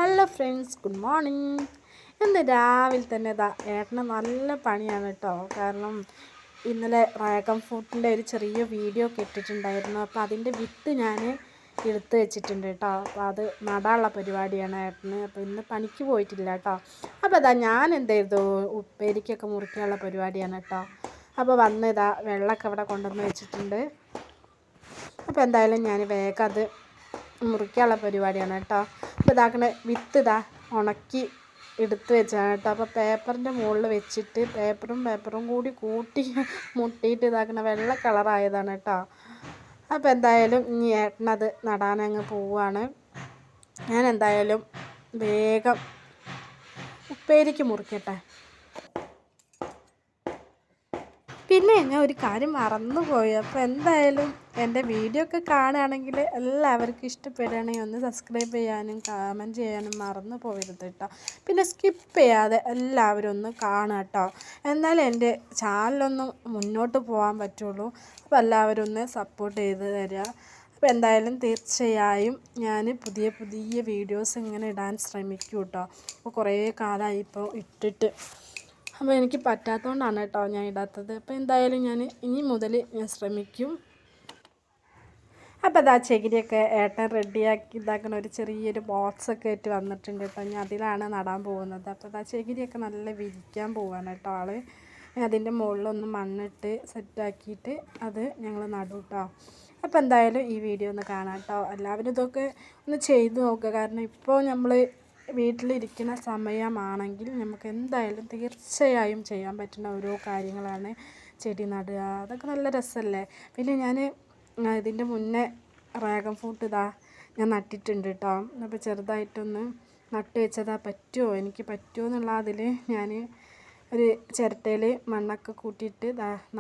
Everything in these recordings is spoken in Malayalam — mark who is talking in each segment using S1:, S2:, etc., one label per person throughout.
S1: Hello friends, good morning. ഇന്ന് രാവിലെ തന്നെ ഏട്ടന് നല്ല പണിയാണ് കേട്ടോ. കാരണം ഇന്നലെ ഡ്രാഗൺ ഫ്രൂട്ടിൻ്റെ ഒരു ചെറിയ വീഡിയോ ഒക്കെ ഇട്ടിട്ടുണ്ടായിരുന്നു. അപ്പോൾ അതിൻ്റെ വിത്ത് ഞാൻ എടുത്ത് വെച്ചിട്ടുണ്ട് കേട്ടോ. അപ്പോൾ അത് നടാനുള്ള പരിപാടിയാണ് ഏട്ടന്. അപ്പോൾ ഇന്ന് പണിക്ക് പോയിട്ടില്ല കേട്ടോ. അപ്പോൾ ഞാൻ എന്ത് ചെയ്തു, ഉപ്പേരിക്കൊക്കെ മുറിക്കാനുള്ള പരിപാടിയാണ് കേട്ടോ. അപ്പോൾ വെള്ളമൊക്കെ അവിടെ കൊണ്ടുവന്ന് വെച്ചിട്ടുണ്ട്. അപ്പോൾ എന്തായാലും ഞാൻ വേഗം അത് മുറിക്കാനുള്ള പരിപാടിയാണ് കേട്ടോ. അപ്പോൾ വിത്ത് ഉണക്കി എടുത്ത് വെച്ചാണ് കേട്ടോ. അപ്പോൾ പേപ്പറിൻ്റെ മുകളിൽ വെച്ചിട്ട് പേപ്പറും കൂടി കൂട്ടി മുട്ടിയിട്ട് വെള്ള കളറായതാണ് കേട്ടോ. അപ്പോൾ എന്തായാലും ഇനി ഏട്ടനത് നടാനങ്ങ് പോവുകയാണ്. ഞാൻ എന്തായാലും വേഗം ഉപ്പേരിക്ക് മുറിക്കട്ടെ. പിന്നെ ഞാൻ ഒരു കാര്യം മറന്നുപോയി. അപ്പോൾ എന്തായാലും എൻ്റെ വീഡിയോ ഒക്കെ കാണുകയാണെങ്കിൽ എല്ലാവർക്കും ഇഷ്ടപ്പെടുകയാണെങ്കിൽ ഒന്ന് സബ്സ്ക്രൈബ് ചെയ്യാനും കമൻറ്റ് ചെയ്യാനും മറന്നു പോകരുത് കേട്ടോ. പിന്നെ സ്കിപ്പ് ചെയ്യാതെ എല്ലാവരും ഒന്ന് കാണുക കേട്ടോ. എന്നാലും എൻ്റെ ചാനലൊന്ന് മുന്നോട്ട് പോകാൻ പറ്റുള്ളൂ. അപ്പോൾ എല്ലാവരും ഒന്ന് സപ്പോർട്ട് ചെയ്ത് തരിക. അപ്പോൾ എന്തായാലും തീർച്ചയായും ഞാൻ പുതിയ വീഡിയോസ് ഇങ്ങനെ ഇടാൻ ശ്രമിക്കും കേട്ടോ. അപ്പോൾ കുറേ കാലമായി ഇപ്പോൾ ഇട്ടിട്ട്. അപ്പോൾ എനിക്ക് പറ്റാത്തതുകൊണ്ടാണ് കേട്ടോ ഞാൻ ഇടാത്തത്. അപ്പോൾ എന്തായാലും ഞാൻ ഇനി മുതൽ ഞാൻ ശ്രമിക്കും. അപ്പോൾ ചകിരിയൊക്കെ ഏട്ടൻ റെഡിയാക്കി ഒരു ചെറിയൊരു ബോക്സൊക്കെ ആയിട്ട് വന്നിട്ടുണ്ട് കേട്ടോ. ഞാൻ അതിലാണ് നടാൻ പോകുന്നത്. അപ്പോൾ ചകിരിയൊക്കെ നല്ല വിരിക്കാൻ പോവാണ് കേട്ടോ ആൾ. അതിൻ്റെ മുകളിലൊന്ന് മണ്ണിട്ട് സെറ്റാക്കിയിട്ട് അത് ഞങ്ങൾ നടും കേട്ടോ. അപ്പോൾ എന്തായാലും ഈ വീഡിയോ ഒന്ന് കാണാം കേട്ടോ. എല്ലാവരും ഇതൊക്കെ ഒന്ന് ചെയ്ത് നോക്കുക. കാരണം ഇപ്പോൾ നമ്മൾ വീട്ടിലിരിക്കുന്ന സമയമാണെങ്കിൽ നമുക്ക് എന്തായാലും തീർച്ചയായും ചെയ്യാൻ പറ്റുന്ന ഓരോ കാര്യങ്ങളാണ് ചെടി നടുക. അതൊക്കെ നല്ല രസമല്ലേ. പിന്നെ ഞാൻ ഇതിൻ്റെ മുന്നേ ഡ്രാഗൺ ഫ്രൂട്ട് ഞാൻ നട്ടിട്ടുണ്ട് കേട്ടോ. അപ്പോൾ ചെറുതായിട്ടൊന്ന് നട്ട് വെച്ചതാ. എനിക്ക് പറ്റുമോ എന്നുള്ള അതിൽ ഞാൻ ഒരു ചിരട്ടയിൽ മണ്ണൊക്കെ കൂട്ടിയിട്ട്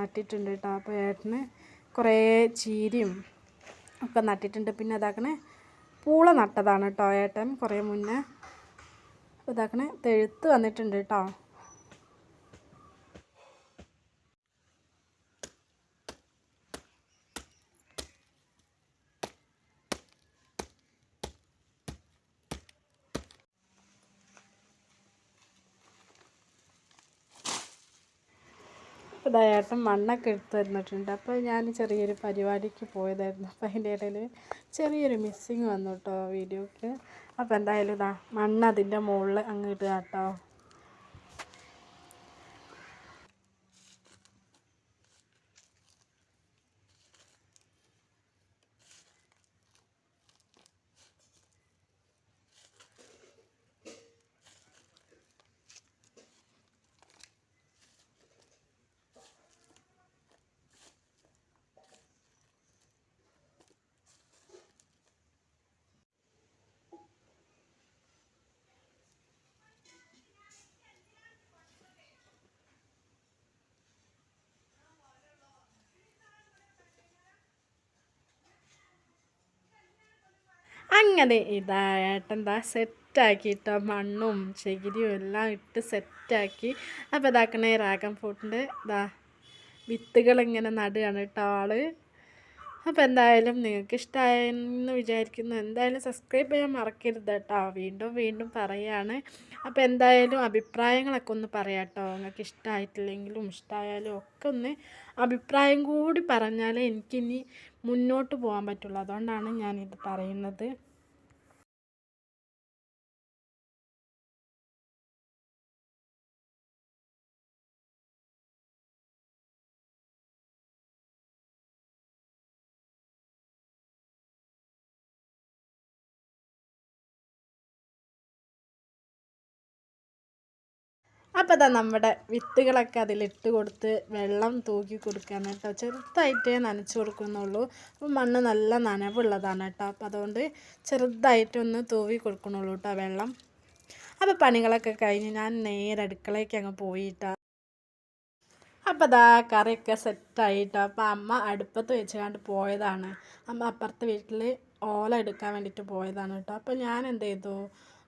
S1: നട്ടിട്ടുണ്ട് കേട്ടോ. അപ്പോൾ ഏട്ടന് കുറേ ചീരയും ഒക്കെ നട്ടിട്ടുണ്ട്. പിന്നെ പൂള നട്ടതാണ് കേട്ടോ ഏട്ടൻ കുറേ മുന്നേ. അപ്പോൾ തെഴുത്ത് വന്നിട്ടുണ്ട് കേട്ടോ. അപ്പോൾ ഏട്ടൻ മണ്ണൊക്കെ എടുത്ത് തന്നിട്ടുണ്ട്. അപ്പോൾ ഞാൻ ചെറിയൊരു പരിപാടിക്ക് പോയതായിരുന്നു. അപ്പോൾ അതിൻ്റെ ഇടയിൽ ചെറിയൊരു മിസ്സിങ് വന്നു കേട്ടോ വീഡിയോക്ക്. അപ്പോൾ എന്തായാലും മണ്ണ് അതിൻ്റെ മുകളിൽ അങ്ങ് ഇടുക കേട്ടോ. അങ്ങനെ ഏട്ടൻ സെറ്റാക്കിയിട്ട് മണ്ണും ചകിരിയും എല്ലാം ഇട്ട് സെറ്റാക്കി. അപ്പോൾ ഡ്രാഗൺ ഫ്രൂട്ടിൻ്റെ വിത്തുകളിങ്ങനെ നടുകയാണ് കേട്ടോ ആൾ. അപ്പോൾ എന്തായാലും നിങ്ങൾക്ക് ഇഷ്ടമായെന്ന് വിചാരിക്കുന്നു. എന്തായാലും സബ്സ്ക്രൈബ് ചെയ്യാൻ മറക്കരുത് കേട്ടോ. വീണ്ടും പറയുകയാണ്. അപ്പോൾ എന്തായാലും അഭിപ്രായങ്ങളൊക്കെ ഒന്ന് പറയാം കേട്ടോ. നിങ്ങൾക്ക് ഇഷ്ടമായിട്ടില്ലെങ്കിലും ഇഷ്ടമായാലും ഒക്കെ ഒന്ന് അഭിപ്രായം കൂടി പറഞ്ഞാലേ എനിക്കിനി മുന്നോട്ട് പോകാൻ പറ്റുള്ളൂ. അതുകൊണ്ടാണ് ഞാനിത് പറയുന്നത്. അപ്പോൾ നമ്മുടെ വിത്തുകളൊക്കെ അതിലിട്ട് കൊടുത്ത് വെള്ളം തൂക്കി കൊടുക്കാൻ കേട്ടോ. ചെറുതായിട്ടേ നനച്ച് കൊടുക്കുന്നുള്ളൂ. അപ്പോൾ മണ്ണ് നല്ല നനവുള്ളതാണ് കേട്ടോ. അപ്പോൾ അതുകൊണ്ട് ചെറുതായിട്ടൊന്ന് തൂവി കൊടുക്കണുള്ളൂ കേട്ടോ വെള്ളം. അപ്പോൾ പണികളൊക്കെ കഴിഞ്ഞ് ഞാൻ നേരെ അടുക്കളയ്ക്ക് അങ്ങ് പോയിട്ടാ. അപ്പോൾ കറിയൊക്കെ സെറ്റായിട്ടോ. അപ്പോൾ അമ്മ അടുപ്പത്ത് വെച്ചുകൊണ്ട് പോയതാണ്. അമ്മ അപ്പുറത്തെ വീട്ടിൽ ഓല എടുക്കാൻ വേണ്ടിയിട്ട് പോയതാണ് കേട്ടോ. അപ്പോൾ ഞാൻ എന്ത് ചെയ്തു,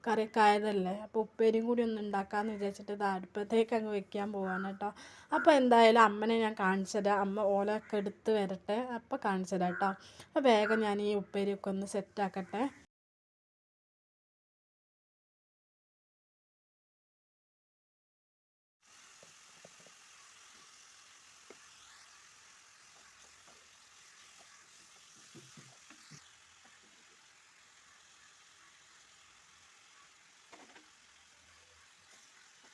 S1: കറിയൊക്കെ ആയതല്ലേ, അപ്പോൾ ഉപ്പേരിയും കൂടി ഒന്ന് ഉണ്ടാക്കാമെന്ന് വിചാരിച്ചിട്ട് അടുപ്പത്തേക്ക് അങ്ങ് വെക്കാൻ പോവാണ് കേട്ടോ. അപ്പോൾ എന്തായാലും അമ്മനെ ഞാൻ കാണിച്ചു തരാം. അമ്മ ഓലൊക്കെ എടുത്ത് വരട്ടെ, അപ്പോൾ കാണിച്ചു തരാം കേട്ടോ. അപ്പോൾ വേഗം ഞാൻ ഈ ഉപ്പേരിയൊക്കെ ഒന്ന് സെറ്റാക്കട്ടെ.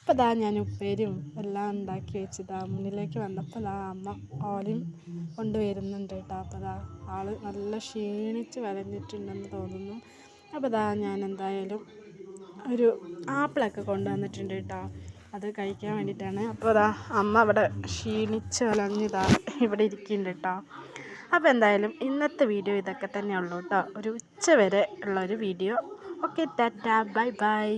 S1: അപ്പോൾ ഇതാ ഞാൻ ഉപ്പേരിയും എല്ലാം ഉണ്ടാക്കി വെച്ചിതാ മുന്നിലേക്ക് വന്നപ്പോൾ ഇതാ അമ്മ ഓലയും കൊണ്ടുവരുന്നുണ്ട് കേട്ടോ. അപ്പോൾ ഇതാ ആൾ നല്ല ക്ഷീണിച്ച് വലഞ്ഞിട്ടുണ്ടെന്ന് തോന്നുന്നു. അപ്പോൾ ഇതാ ഞാൻ എന്തായാലും ഒരു ആപ്പിളൊക്കെ കൊണ്ടുവന്നിട്ടുണ്ട് കേട്ടോ, അത് കഴിക്കാൻ വേണ്ടിയിട്ടാണ്. അപ്പോൾ ഇതാ അമ്മ അവിടെ ക്ഷീണിച്ച് വലഞ്ഞിതാ ഇവിടെ ഇരിക്കുന്നുണ്ട് കേട്ടോ. അപ്പോൾ എന്തായാലും ഇന്നത്തെ വീഡിയോ ഇതൊക്കെ തന്നെ ഉള്ളൂ കേട്ടോ, ഒരു ഉച്ച വരെ ഉള്ളൊരു video. Okay, Tata, bye bye.